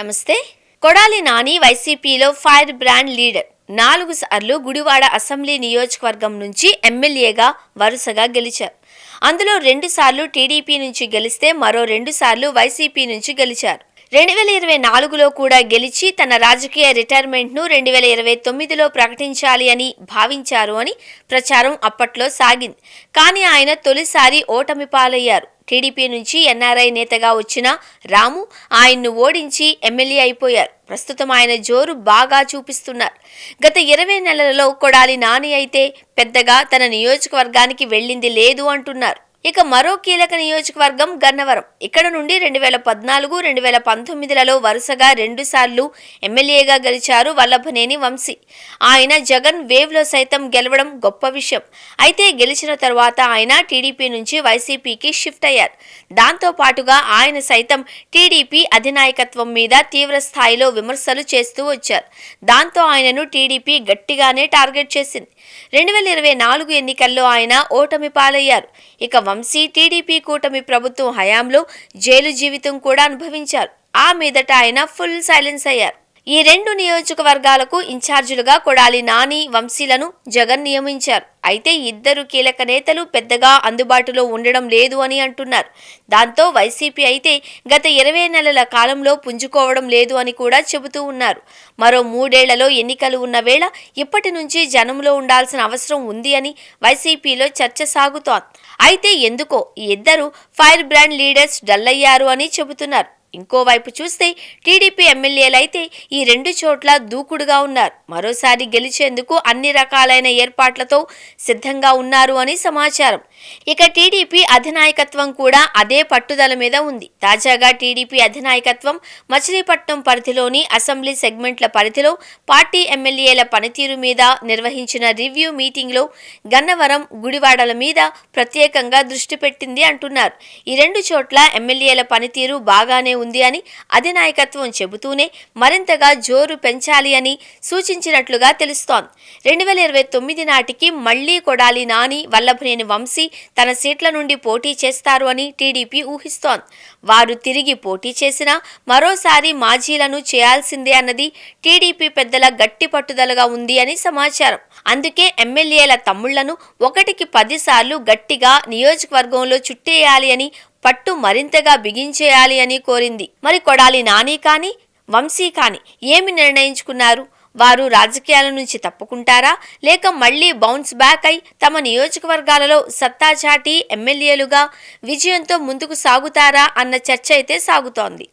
నమస్తే. కొడాలి నాని వైసీపీలో fire brand leader. 4 సార్లు గుడివాడ అసెంబ్లీ నియోజకవర్గం నుంచి ఎమ్మెల్యేగా వరుసగా గెలిచారు. అందులో 2 సార్లు టీడీపీ నుంచి గెలిస్తే మరో 2 సార్లు వైసీపీ నుంచి గెలిచారు. 2024లో కూడా గెలిచి తన రాజకీయ రిటైర్మెంట్ను 2029లో ప్రకటించాలి అని భావించారు అని ప్రచారం అప్పట్లో సాగింది. కానీ ఆయన తొలిసారి ఓటమి పాలయ్యారు. టీడీపీ నుంచి ఎన్ఆర్ఐ నేతగా వచ్చిన రాము ఆయన్ను ఓడించి ఎమ్మెల్యే అయిపోయారు. ప్రస్తుతం ఆయన జోరు బాగా చూపిస్తున్నారు. గత 20 నెలలలో కొడాలి నాని అయితే పెద్దగా తన నియోజకవర్గానికి వెళ్ళింది లేదు అంటున్నారు. ఇక మరో కీలక నియోజకవర్గం గన్నవరం. ఇక్కడ నుండి 2014, 2019లలో వరుసగా 2 సార్లు ఎమ్మెల్యేగా గెలిచారు వల్లభనేని వంశీ. ఆయన జగన్ వేవ్లో సైతం గెలవడం గొప్ప విషయం. అయితే గెలిచిన తర్వాత ఆయన టీడీపీ నుంచి వైసీపీకి షిఫ్ట్ అయ్యారు. దాంతో పాటుగా ఆయన సైతం టీడీపీ అధినాయకత్వం మీద తీవ్ర స్థాయిలో విమర్శలు చేస్తూ వచ్చారు. దాంతో ఆయనను టీడీపీ గట్టిగానే టార్గెట్ చేసింది. 2024 ఎన్నికల్లో ఆయన ఓటమి పాలయ్యారు. ఇక వంశీ టీడీపీ కూటమి ప్రభుత్వం హయాంలో జైలు జీవితం కూడా అనుభవించారు. ఆ మీదట ఆయన ఫుల్ సైలెన్స్ అయ్యారు. ఈ 2 నియోజకవర్గాలకు ఇన్ఛార్జీలుగా కొడాలి నాని, వంశీలను జగన్ నియమించారు. అయితే ఇద్దరు కీలక నేతలు పెద్దగా అందుబాటులో ఉండడం లేదు అని అంటున్నారు. దాంతో వైసీపీ అయితే గత 20 నెలల కాలంలో పుంజుకోవడం లేదు అని కూడా చెబుతూ ఉన్నారు. మరో 3 ఏళ్లలో ఎన్నికలు ఉన్న వేళ ఇప్పటి నుంచి జనంలో ఉండాల్సిన అవసరం ఉంది అని వైసీపీలో చర్చ సాగుతోంది. అయితే ఎందుకో ఈ ఇద్దరు ఫైర్ బ్రాండ్ లీడర్స్ డల్ అయ్యారు అని చెబుతున్నారు. ఇంకోవైపు చూస్తే టీడీపీ ఎమ్మెల్యేలైతే ఈ 2 చోట్ల దూకుడుగా ఉన్నారు. మరోసారి గెలిచేందుకు అన్ని రకాలైన ఏర్పాట్లతో సిద్ధంగా ఉన్నారు అని సమాచారం. ఇక టీడీపీ అధినాయకత్వం కూడా అదే పట్టుదల మీద ఉంది. తాజాగా టీడీపీ అధినాయకత్వం మచిలీపట్నం పరిధిలోని అసెంబ్లీ సెగ్మెంట్ల పరిధిలో పార్టీ ఎమ్మెల్యేల పనితీరు మీద నిర్వహించిన రివ్యూ మీటింగ్లో గన్నవరం, గుడివాడల మీద ప్రత్యేకంగా దృష్టి పెట్టింది అంటున్నారు. ఈ 2 చోట్ల ఎమ్మెల్యేల పనితీరు బాగానే ఉంది అని అధినాయకత్వం చెబుతూనే మరింతగా జోరు పెంచాలి అని సూచించినట్లుగా తెలుస్తోంది. 2029 నాటికి మళ్లీ కొడాలి నాని, వల్లభనేని వంశీ తన సీట్ల నుండి పోటీ చేస్తారు అని టీడీపీ ఊహిస్తోంది. వారు తిరిగి పోటీ చేసినా మరోసారి మాజీలను చేయాల్సిందే అన్నది టీడీపీ పెద్దల గట్టి పట్టుదలగా ఉంది అని సమాచారం. అందుకే ఎమ్మెల్యేల తమ్ముళ్లను 1కి 10 సార్లు గట్టిగా నియోజకవర్గంలో చుట్టేయాలి అని, పట్టు మరింతగా బిగించేయాలి అని కోరింది. మరి కొడాలి నాని కానీ, వంశీ కానీ ఏమి నిర్ణయించుకున్నారు? వారు రాజకీయాల నుంచి తప్పుకుంటారా, లేక మళ్లీ బౌన్స్ బ్యాక్ అయి తమ నియోజకవర్గాలలో సత్తా చాటి ఎమ్మెల్యేలుగా విజయంతో ముందుకు సాగుతారా అన్న చర్చ అయితే సాగుతోంది.